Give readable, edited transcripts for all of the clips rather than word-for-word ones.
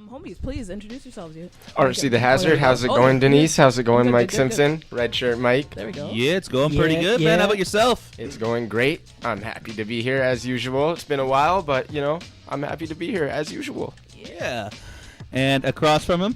Homies, please introduce yourselves. RC the Hazard, how's it going, Denise? How's it going, Mike Simpson? Red shirt Mike. There we go. Yeah, it's going pretty good, man. How about yourself? It's going great. I'm happy to be here as usual. It's been a while, but, I'm happy to be here as usual. Yeah. And across from him?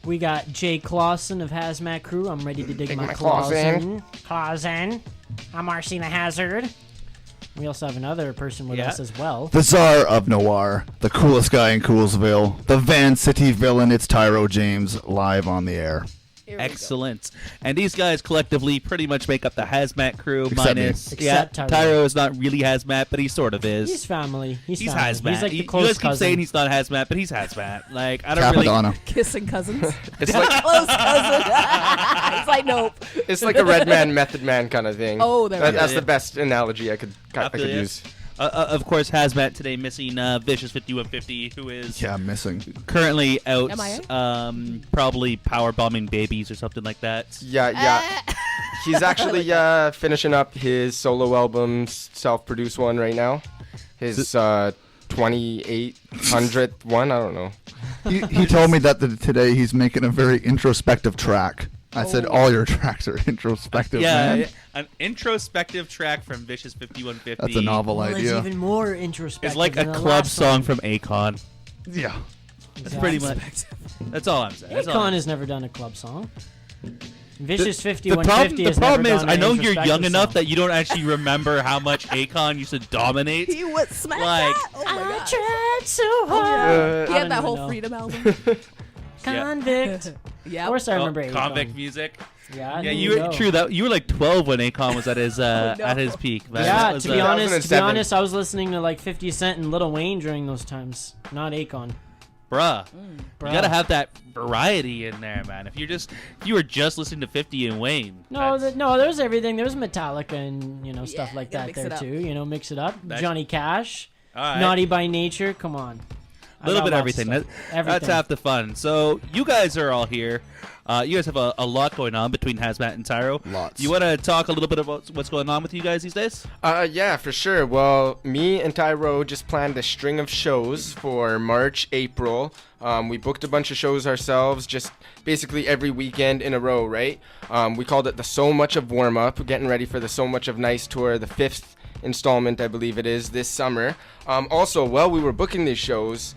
We got J-ClawSin of Hazmat Crew. I'm ready to dig my claws in. Claws in. I'm RC the Hazard. We also have another person with us as well. The Tsar of Noir, the coolest guy in Coolsville, the Van City villain, it's Tyrow James, live on the air. Excellent. And these guys collectively pretty much make up the Hazmat Crew. Except minus, me. Except Tyrow is not really Hazmat, but he sort of is. He's family. He's family. Hazmat. He's like the You close guys keep cousin. saying he's not Hazmat, but he's Hazmat. Like, I don't really... Capadonna. Kissing cousins. It's like Close cousin. It's like, nope. it's like a Red Man, Method Man kind of thing. Oh, there we go. That's the best analogy I could feel ya. use. Of course, Hazmat today missing Vicious 5150, who is Yeah, I'm missing. currently out, MIA? probably power bombing babies or something like that. Yeah. He's actually finishing up his solo album, self-produced one right now. His 2800th one, I don't know. He told me that today he's making a very introspective track. I said, all your tracks are introspective, man. An introspective track from Vicious 5150. That's a novel Well, idea. it's even more introspective. It's like a than the club last song one. from Akon. Yeah. That's pretty much. That's all I'm saying. That's all Akon I'm has never done a club song. Vicious the 5150 the has problem never is, done I an know you're introspective young enough song. that you don't actually remember how much Akon used to dominate. He would smack Like- that. Oh my I god. tried so hard. He I had that don't whole even know. Freedom album. Convict. Yeah. Of course I remember Akon. Convict music. Yeah, I Yeah, knew you were know. true. That you were like 12 when Akon was at his at his peak. Man. Yeah, That was, to be honest, 2007. I was listening to like 50 Cent and Lil Wayne during those times, not Akon. bruh, Bruh. you gotta have that variety in there, man. If you were just listening to 50 and Wayne, No, that's- no, there's everything. There's Metallica and stuff Yeah, like gotta that mix there it up. too. Mix it up. That's- Johnny Cash, all right. Naughty by Nature. Come on, A little bit of everything. That's Everything. half the fun. So you guys are all here. You guys have a lot going on between Hazmat and Tyrow. Lots. You want to talk a little bit about what's going on with you guys these days? Yeah, for sure. Well, me and Tyrow just planned a string of shows for March, April. We booked a bunch of shows ourselves, just basically every weekend in a row, right? We called it the So Much of Warm Up, getting ready for the So Much of Nice tour, the 5th installment, I believe it is, this summer. Also, while we were booking these shows,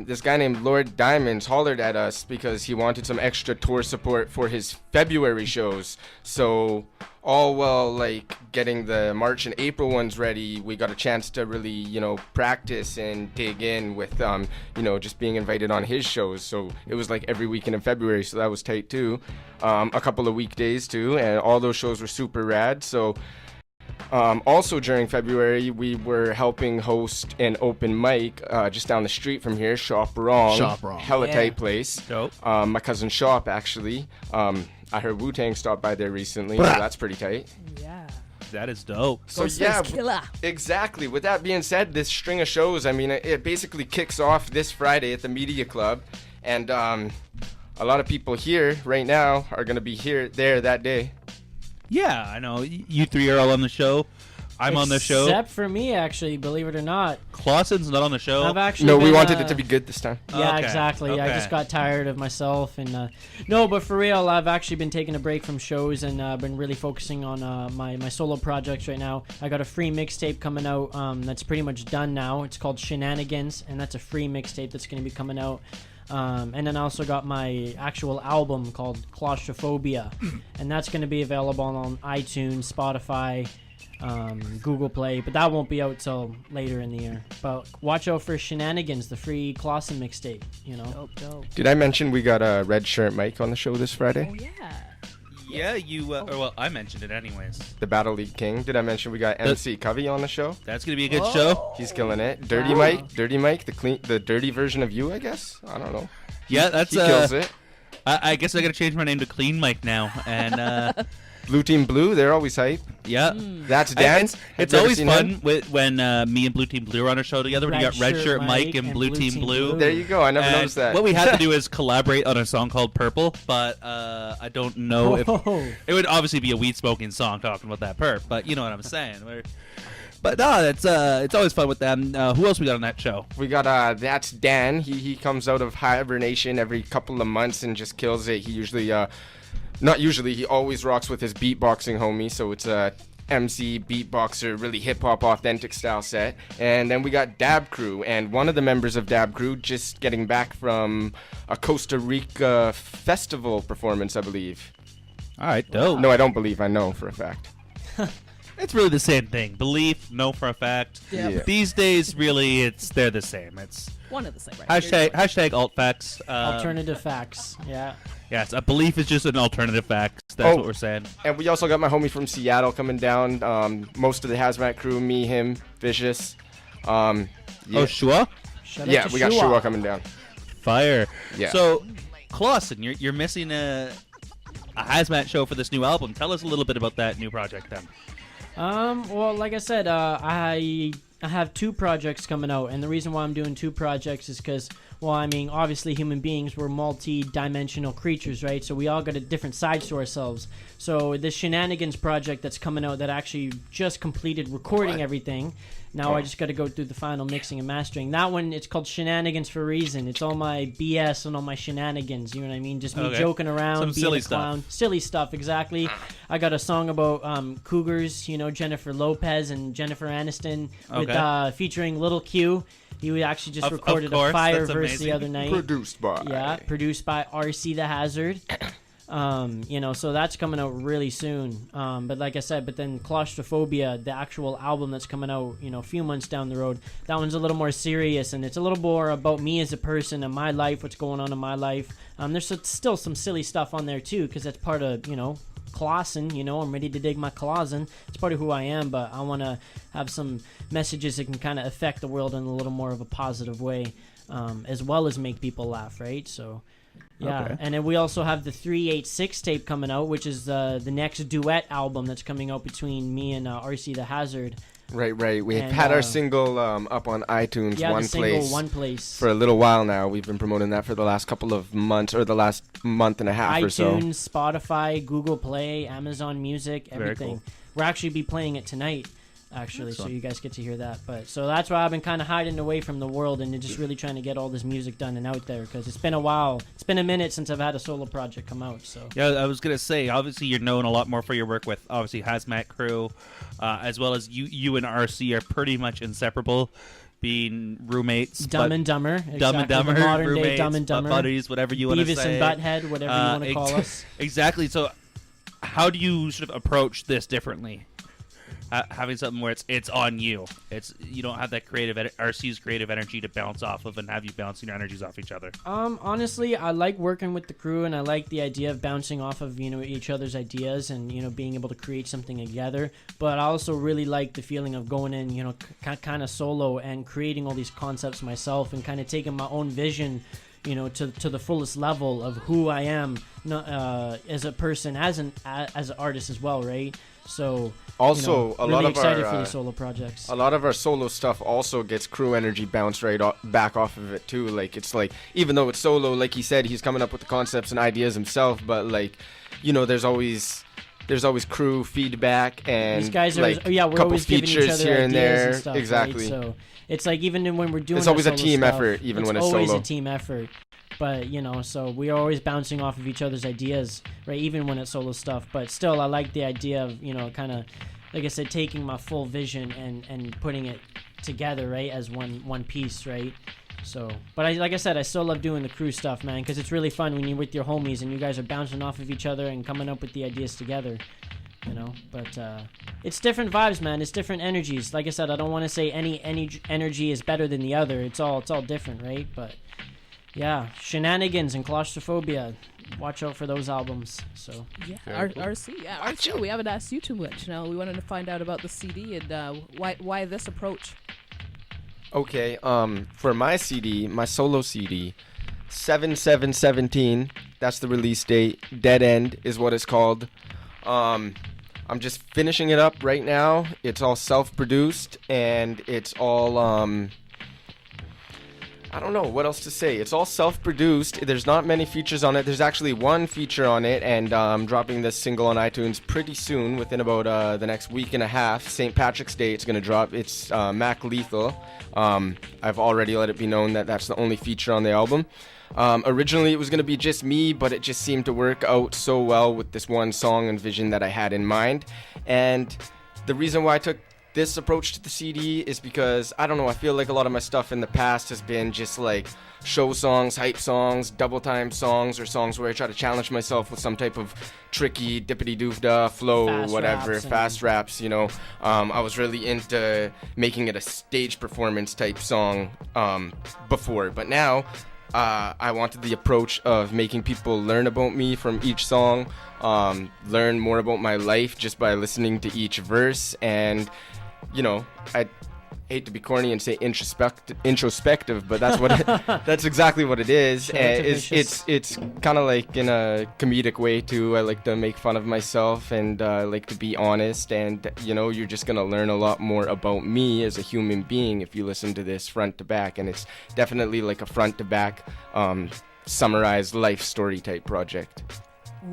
this guy named Lord Diamonds hollered at us because he wanted some extra tour support for his February shows. So all while like getting the March and April ones ready, we got a chance to really, practice and dig in with, just being invited on his shows. So it was like every weekend in February, so that was tight too. A couple of weekdays too, and all those shows were super rad. So also during February, we were helping host an open mic just down the street from here, Shop Wrong. Shop Wrong. Hella Yeah. tight place. Dope. My cousin Shop, actually. I heard Wu-Tang stopped by there recently, so Blah. that's pretty tight. Yeah. That is dope. So Ghostface yeah, Killer. exactly. With that being said, this string of shows, I mean, it basically kicks off this Friday at the Media Club, and a lot of people here right now are gonna be there that day. Yeah, I know. You three are all on the show. I'm on the show. Except for me, actually, believe it or not. ClawSin's not on the show. I've actually No, we been, wanted it to be good this time. Yeah, Okay, exactly. I okay. just got tired of myself, and no, but for real, I've actually been taking a break from shows and been really focusing on my solo projects right now. I got a free mixtape coming out that's pretty much done now. It's called Shenanigans, and that's a free mixtape that's going to be coming out. And then I also got my actual album called Claustrophobia, and that's going to be available on iTunes, Spotify, Google Play, but that won't be out till later in the year. But watch out for Shenanigans, the free ClawSin mixtape. Dope. Did I mention we got a red shirt Mike on the show this Friday? Oh yeah. Yeah, you. Or well, I mentioned it anyways. The Battle League King. Did I mention we got MC Covey on the show? That's gonna be a good show. He's killing it. Dirty Wow. Mike, the dirty version of you, I guess. I don't know. Yeah, that's. He kills it. I guess I gotta change my name to Clean Mike now. And Blue Team Blue, they're always hype. yeah, That's Dan. It's Have you ever always seen fun him? when me and Blue Team Blue are on a show together. When you got Red Shirt Mike and Blue Team Blue. There you go. I never And noticed that. What we had to do is collaborate on a song called Purple, but I don't know if Oh. it would obviously be a weed smoking song talking about that perp. But you know what I'm saying. But no, it's always fun with them. Who else we got on that show? We got that's Dan. He comes out of hibernation every couple of months and just kills it. He usually not usually, he always rocks with his beatboxing homie, so it's a MC beatboxer, really hip hop authentic style set. And then we got Dab Crew, and one of the members of Dab Crew just getting back from a Costa Rica festival performance, I believe. All right, dope. No, I don't believe, I know for a fact. It's really the same thing. Belief, know for a fact. Yep. Yeah. These days, really, they're the same. It's One of the same, right? hashtag alt facts. Alternative facts. Yeah. Yes, a belief is just an alternative fact. That's Oh. what we're saying. And we also got my homie from Seattle coming down. Most of the Hazmat Crew, me, him, Vicious. Yeah. Oh, Shua? Shout out Yeah, to we got Shua. Shua coming down. Fire. Yeah. So, Clawson, you're missing a Hazmat show for this new album. Tell us a little bit about that new project then. Well, like I said, I have 2 projects coming out, and the reason why I'm doing 2 projects is because, well, I mean, obviously human beings, we're multi-dimensional creatures, right? So we all got a different side to ourselves. So this Shenanigans project that's coming out that actually just completed recording everything. Now I just got to go through the final mixing and mastering. That one, it's called Shenanigans for a reason. It's all my BS and all my shenanigans, you know what I mean? Just me Okay. joking around, Some being silly a clown. stuff. Silly stuff, exactly. I got a song about cougars, you know, Jennifer Lopez and Jennifer Aniston, with Okay. featuring Little Q. He actually just Of recorded course, a fire that's verse the amazing. other night. Produced by. Yeah, produced by RC the Hazard. You know, so that's coming out really soon. But like I said, but then Claustrophobia, the actual album that's coming out, you know, a few months down the road, that one's a little more serious, and it's a little more about me as a person and my life, what's going on in my life. There's still some silly stuff on there too, because that's part of, you know, ClawSin, you know, I'm ready to dig my claws in. It's part of who I am, but I want to have some messages that can kind of affect the world in a little more of a positive way, as well as make people laugh, right? So, yeah. Okay. And then we also have the 386 tape coming out, which is the next duet album that's coming out between me and RC the Hazard. Right. We've And, had our single up on iTunes, Yeah, One the single Place, One Place. for a little while now. We've been promoting that for the last couple of months, or the last month and a half or so. iTunes, Spotify, Google Play, Amazon Music, Very everything. cool. We'll actually be playing it tonight, actually, so Excellent. you guys get to hear that. But so that's why I've been kind of hiding away from the world and just really trying to get all this music done and out there, because it's been a while. It's been a minute since I've had a solo project come out. So Yeah, I was gonna say, obviously you're known a lot more for your work with obviously Hazmat Crew, as well as you and RC are pretty much inseparable, being roommates. Dumb but and Dumber, Dumb and exactly, Dumber, the modern roommates, day Dumb and Dumber, buddies, whatever you want to Beavis say. and Butthead, whatever you want to call us. Exactly. So, how do you sort of approach this differently? Having something where it's on you. You don't have that RC's creative energy to bounce off of and have you bouncing your energies off each other. Honestly, I like working with the crew, and I like the idea of bouncing off of, you know, each other's ideas and, you know, being able to create something together. But I also really like the feeling of going in, you know, kind of solo and creating all these concepts myself and kind of taking my own vision, you know, to the fullest level of who I am, as a person, as an artist as well, right? So Also, you know, a really lot of excited our for the solo projects. a lot of our solo stuff also gets crew energy bounced back off of it too. Like, it's like, even though it's solo, like he said, he's coming up with the concepts and ideas himself, but like, you know, there's always crew feedback and These guys are, like, yeah, we're couple always giving each features other here ideas and there. and stuff, Exactly. Right? So it's like even when we're doing, It's our always a solo team stuff, effort, even when it's always solo. a team effort. But you know, so we're always bouncing off of each other's ideas, right? Even when it's solo stuff. But still, I like the idea of, you know, kind of, like I said, taking my full vision and putting it together, right, as one piece, right? So, but like I said, I still love doing the crew stuff, man, because it's really fun when you're with your homies and you guys are bouncing off of each other and coming up with the ideas together, you know. But it's different vibes, man. It's different energies. Like I said, I don't want to say any energy is better than the other. It's all different, right? But yeah, Shenanigans and Claustrophobia. Watch out for those albums. So Yeah, Very cool. RC. Yeah, RC. We haven't asked you too much. You know, we wanted to find out about the CD and why this approach. Okay, for my CD, my solo CD, 7/7/17, that's the release date. Dead End is what it's called. I'm just finishing it up right now. It's all self-produced, and it's all I don't know what else to say. It's all self-produced. There's not many features on it. There's actually one feature on it, and I'm dropping this single on iTunes pretty soon, within about the next week and a half. St. Patrick's Day, it's going to drop. It's Mac Lethal. I've already let it be known that that's the only feature on the album. Originally, it was going to be just me, but it just seemed to work out so well with this one song and vision that I had in mind. And the reason why I took this approach to the CD is because, I don't know, I feel like a lot of my stuff in the past has been just like show songs, hype songs, double time songs, or songs where I try to challenge myself with some type of tricky dippity-doofda flow, Fast whatever, raps fast raps, you know. I was really into making it a stage performance type song before, but now I wanted the approach of making people learn about me from each song, learn more about my life just by listening to each verse, and you know, I hate to be corny and say introspective, but that's what that's exactly what it is. And it's kind of like in a comedic way too. I like to make fun of myself, and I like to be honest, and you know, you're just gonna learn a lot more about me as a human being if you listen to this front to back. And it's definitely like a front to back summarized life story type project.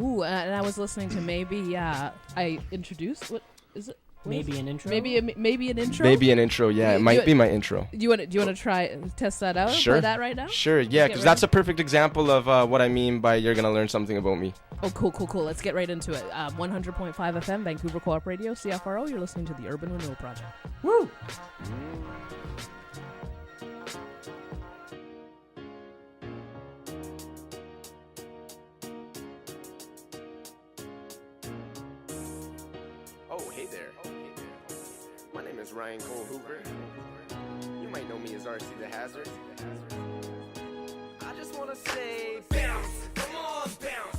Ooh, and I was listening to maybe I introduced, what is it? Maybe an intro. Maybe an intro. Maybe an intro, yeah. It might be my intro. Do you want to try test that out? Sure. Play that right now? Sure, yeah, because that's a perfect example of what I mean by you're gonna learn something about me. Oh, cool. Let's get right into it. 100.5 FM, Vancouver Co-op Radio, CFRO. You're listening to the Urban Renewal Project. Woo! Oh, hey there. My name is Ryan Cole Hoover. You might know me as RC the Hazard. I just want to say, bounce, come on, bounce.